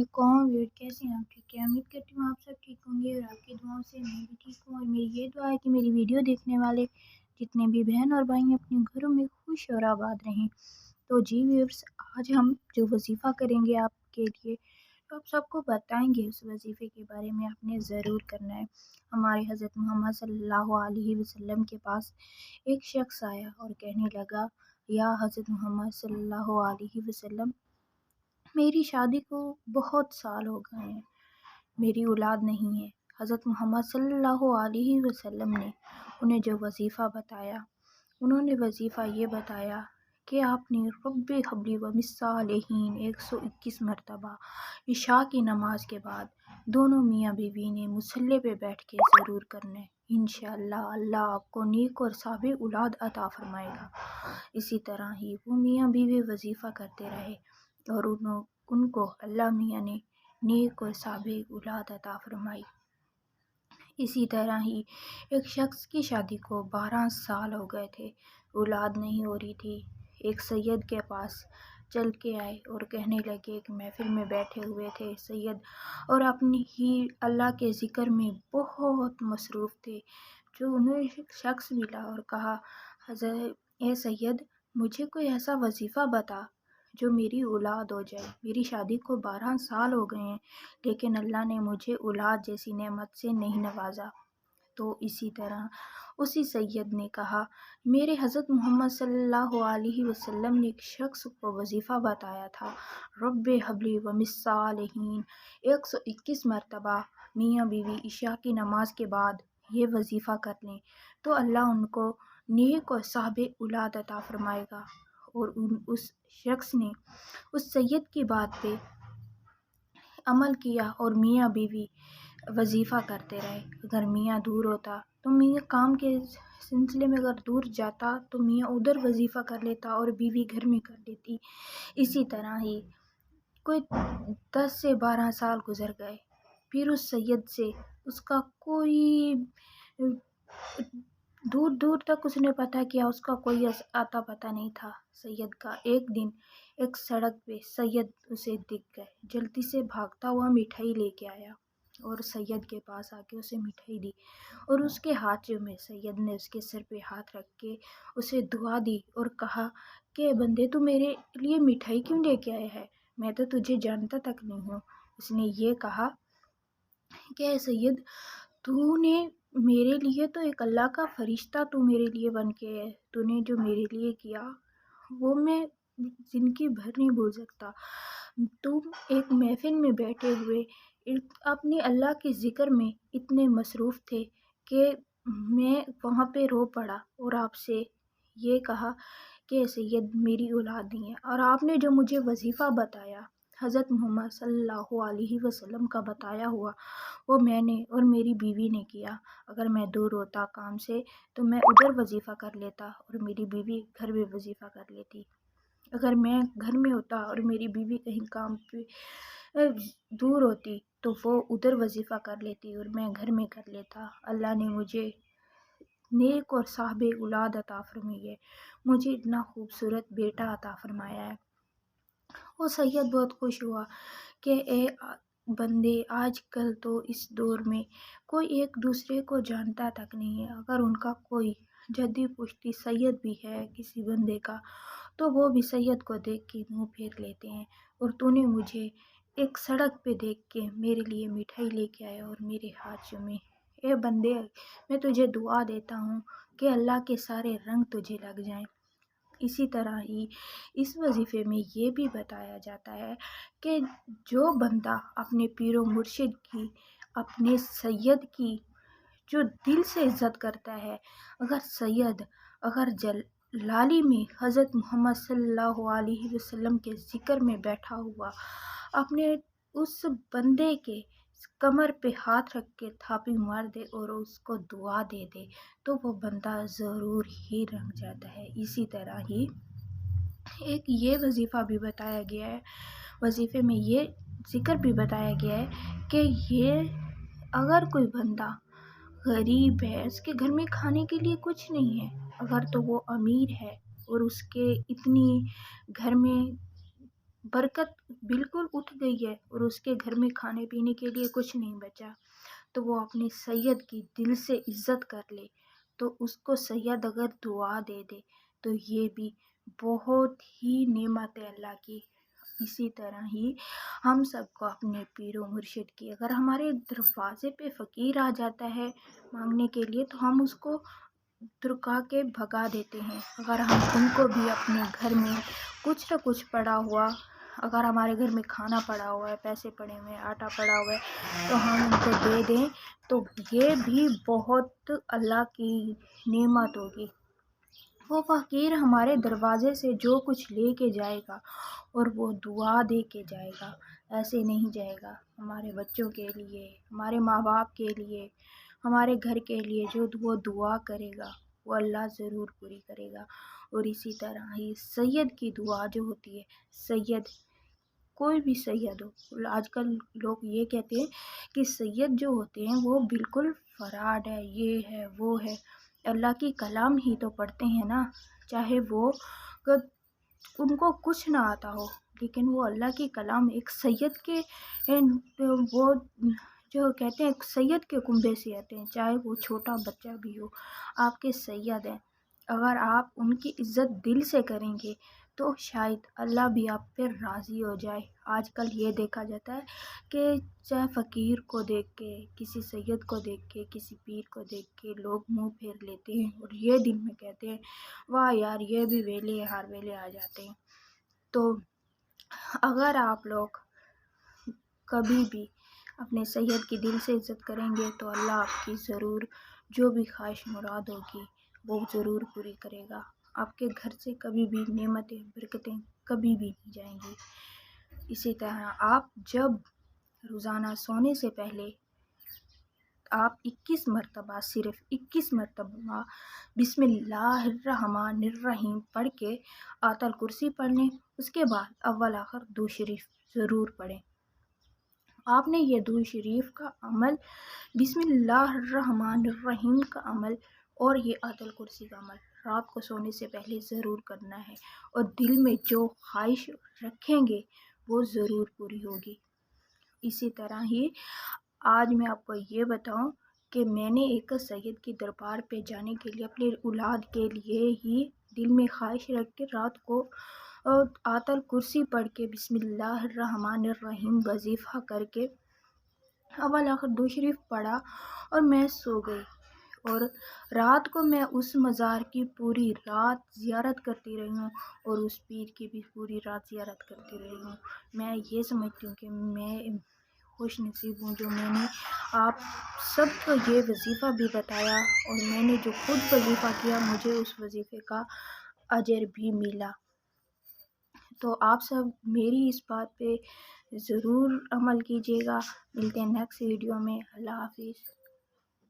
علیکم ویٹ کیسے ہیں آپ؟ ٹھیک ہے، امید کرتی ہوں آپ سب ٹھیک ہوں گے اور آپ کی دعاؤں سے میں بھی ٹھیک ہوں۔ اور میری یہ دعا ہے کہ میری ویڈیو دیکھنے والے جتنے بھی بہن اور بھائی اپنے گھروں میں خوش اور آباد رہیں۔ تو جی ویورس، آج ہم جو وظیفہ کریں گے آپ کے لیے، تو آپ سب کو بتائیں گے اس وظیفے کے بارے میں، آپ نے ضرور کرنا ہے۔ ہمارے حضرت محمد صلی اللہ علیہ وسلم کے پاس ایک شخص آیا اور کہنے لگا، یا حضرت محمد صلی اللہ علیہ وسلم، میری شادی کو بہت سال ہو گئے ہیں، میری اولاد نہیں ہے۔ حضرت محمد صلی اللہ علیہ وسلم نے انہیں جو وظیفہ بتایا، انہوں نے وظیفہ یہ بتایا کہ آپ نے رب حبلی و مصالحین 121 مرتبہ عشاء کی نماز کے بعد دونوں میاں بیوی نے مصلی پہ بیٹھ کے ضرور کرنا ہے۔ انشاءاللہ اللہ آپ کو نیک اور صابر اولاد عطا فرمائے گا۔ اسی طرح ہی وہ میاں بیوی وظیفہ کرتے رہے اور ان کو اللہ میاں نے نیک اور صابر اولاد عطا فرمائی۔ اسی طرح ہی ایک شخص کی شادی کو 12 سال ہو گئے تھے، اولاد نہیں ہو رہی تھی۔ ایک سید کے پاس چل کے آئے اور کہنے لگے، ایک محفل میں بیٹھے ہوئے تھے سید، اور اپنی ہی اللہ کے ذکر میں بہت مصروف تھے، جو انہیں ایک شخص ملا اور کہا، حضرت اے سید، مجھے کوئی ایسا وظیفہ بتا جو میری اولاد ہو جائے۔ میری شادی کو 12 سال ہو گئے ہیں، لیکن اللہ نے مجھے اولاد جیسی نعمت سے نہیں نوازا۔ تو اسی طرح اسی سید نے کہا، میرے حضرت محمد صلی اللہ علیہ وسلم نے ایک شخص کو وظیفہ بتایا تھا، رب حبلی و مصالحین 121 مرتبہ میاں بیوی عشاء کی نماز کے بعد یہ وظیفہ کر لیں تو اللہ ان کو نیک اور صابر اولاد عطا فرمائے گا۔ اور اس شخص نے اس سید کی بات پہ عمل کیا اور میاں بیوی وظیفہ کرتے رہے۔ اگر میاں دور ہوتا تو میاں کام کے سلسلے میں اگر دور جاتا تو میاں ادھر وظیفہ کر لیتا اور بیوی گھر میں کر لیتی۔ اسی طرح ہی کوئی 10 سے 12 سال گزر گئے، پھر اس سید سے اس کا کوئی دور دور تک اس نے پتہ کیا، اس کا کوئی آتا پتہ نہیں تھا سید کا۔ ایک دن ایک سڑک پہ سید اسے دکھ گئے، جلدی سے بھاگتا ہوا مٹھائی لے کے آیا اور سید کے پاس آ کے اسے مٹھائی دی، اور اس کے ہاتھ میں سید نے اس کے سر پہ ہاتھ رکھ کے اسے دعا دی اور کہا کہ بندے، تو میرے لیے مٹھائی کیوں لے کے آیا ہے؟ میں تو تجھے جانتا تک نہیں ہوں۔ اس نے یہ کہا کہ اے سید، تو نے میرے لیے تو ایک اللہ کا فرشتہ تو میرے لیے بن کے ہے، تو نے جو میرے لیے کیا وہ میں زندگی بھر نہیں بھول سکتا۔ تم ایک محفل میں بیٹھے ہوئے اپنے اللہ کے ذکر میں اتنے مصروف تھے کہ میں وہاں پہ رو پڑا اور آپ سے یہ کہا کہ سید، میری اولاد نہیں ہے، اور آپ نے جو مجھے وظیفہ بتایا، حضرت محمد صلی اللہ علیہ وسلم کا بتایا ہوا، وہ میں نے اور میری بیوی نے کیا۔ اگر میں دور ہوتا کام سے تو میں ادھر وظیفہ کر لیتا اور میری بیوی گھر میں وظیفہ کر لیتی۔ اگر میں گھر میں ہوتا اور میری بیوی کہیں کام پہ دور ہوتی تو وہ ادھر وظیفہ کر لیتی اور میں گھر میں کر لیتا۔ اللہ نے مجھے نیک اور صابر اولاد عطا فرمائی ہے، مجھے اتنا خوبصورت بیٹا عطا فرمایا ہے۔ وہ سید بہت خوش ہوا کہ اے بندے، آج کل تو اس دور میں کوئی ایک دوسرے کو جانتا تک نہیں ہے۔ اگر ان کا کوئی جدی پشتی سید بھی ہے کسی بندے کا، تو وہ بھی سید کو دیکھ کے منہ پھیر لیتے ہیں، اور تو نے مجھے ایک سڑک پہ دیکھ کے میرے لیے مٹھائی لے کے آیا اور میرے ہاتھ چومے۔ اے بندے، میں تجھے دعا دیتا ہوں کہ اللہ کے سارے رنگ تجھے لگ جائیں۔ اسی طرح ہی اس وظیفے میں یہ بھی بتایا جاتا ہے کہ جو بندہ اپنے پیر و مرشد کی، اپنے سید کی جو دل سے عزت کرتا ہے، اگر سید جلالی میں حضرت محمد صلی اللہ علیہ وسلم کے ذکر میں بیٹھا ہوا اپنے اس بندے کے کمر پہ ہاتھ رکھ کے تھاپی مار دے اور اس کو دعا دے دے تو وہ بندہ ضرور ہی رنگ جاتا ہے۔ اسی طرح ہی ایک یہ وظیفہ بھی بتایا گیا ہے، وظیفے میں یہ ذکر بھی بتایا گیا ہے کہ یہ اگر کوئی بندہ غریب ہے، اس کے گھر میں کھانے کے لیے کچھ نہیں ہے، اگر تو وہ امیر ہے اور اس کے اتنی گھر میں برکت بالکل اٹھ گئی ہے اور اس کے گھر میں کھانے پینے کے لیے کچھ نہیں بچا، تو وہ اپنے سید کی دل سے عزت کر لے، تو اس کو سید اگر دعا دے دے تو یہ بھی بہت ہی نعمت ہے اللہ کی۔ اسی طرح ہی ہم سب کو اپنے پیر و مرشد کی، اگر ہمارے دروازے پہ فقیر آ جاتا ہے مانگنے کے لیے تو ہم اس کو درکا کے بھگا دیتے ہیں۔ اگر ہم ان کو بھی اپنے گھر میں کچھ نہ کچھ پڑا ہوا، اگر ہمارے گھر میں کھانا پڑا ہوا ہے، پیسے پڑے ہوئے ہیں، آٹا پڑا ہوا ہے، تو ہم ان کو دے دیں تو یہ بھی بہت اللہ کی نعمت ہوگی۔ وہ فقیر ہمارے دروازے سے جو کچھ لے کے جائے گا اور وہ دعا دے کے جائے گا، ایسے نہیں جائے گا۔ ہمارے بچوں کے لیے، ہمارے ماں باپ کے لیے، ہمارے گھر کے لیے جو وہ دعا کرے گا وہ اللہ ضرور پوری کرے گا۔ اور اسی طرح ہی سید کی دعا جو ہوتی ہے، سید کوئی بھی سید ہو، آج کل لوگ یہ کہتے ہیں کہ سید جو ہوتے ہیں وہ بالکل فراڈ ہے، یہ ہے وہ ہے۔ اللہ کی کلام ہی تو پڑھتے ہیں نا، چاہے وہ ان کو کچھ نہ آتا ہو، لیکن وہ اللہ کی کلام ایک سید کے وہ جو کہتے ہیں سید کے کنبے سے آتے ہیں، چاہے وہ چھوٹا بچہ بھی ہو، آپ کے سید ہیں۔ اگر آپ ان کی عزت دل سے کریں گے تو شاید اللہ بھی آپ پہ راضی ہو جائے۔ آج کل یہ دیکھا جاتا ہے کہ چاہے فقیر کو دیکھ کے، کسی سید کو دیکھ کے، کسی پیر کو دیکھ کے لوگ منہ پھیر لیتے ہیں اور یہ دل میں کہتے ہیں واہ یار یہ بھی ویلے ہر ویلے آ جاتے ہیں۔ تو اگر آپ لوگ کبھی بھی اپنے سید کی دل سے عزت کریں گے تو اللہ آپ کی ضرور جو بھی خواہش مراد ہوگی وہ ضرور پوری کرے گا۔ آپ کے گھر سے کبھی بھی نعمتیں برکتیں کبھی بھی نہیں جائیں گی۔ اسی طرح آپ جب روزانہ سونے سے پہلے آپ 21 مرتبہ، صرف 21 مرتبہ بسم اللہ الرحمن الرحیم پڑھ کے آیت الکرسی پڑھ لیں۔ اس کے بعد اول آخر درود شریف ضرور پڑھیں۔ آپ نے یہ درود شریف کا عمل، بسم اللہ الرحمن الرحیم کا عمل اور یہ آیت الکرسی کا عمل رات کو سونے سے پہلے ضرور کرنا ہے، اور دل میں جو خواہش رکھیں گے وہ ضرور پوری ہوگی۔ اسی طرح ہی آج میں آپ کو یہ بتاؤں کہ میں نے ایک سید کی دربار پہ جانے کے لیے اپنے اولاد کے لیے ہی دل میں خواہش رکھ کے رات کو آیت الکرسی پڑھ کے بسم اللہ الرحمن الرحیم وظیفہ کر کے اول آخر درود شریف پڑھا اور میں سو گئی، اور رات کو میں اس مزار کی پوری رات زیارت کرتی رہی ہوں اور اس پیر کی بھی پوری رات زیارت کرتی رہی ہوں۔ میں یہ سمجھتی ہوں کہ میں خوش نصیب ہوں جو میں نے آپ سب کو یہ وظیفہ بھی بتایا، اور میں نے جو خود وظیفہ کیا مجھے اس وظیفے کا اجر بھی ملا۔ تو آپ سب میری اس بات پہ ضرور عمل کیجیے گا۔ ملتے ہیں نیکسٹ ویڈیو میں۔ اللہ حافظ۔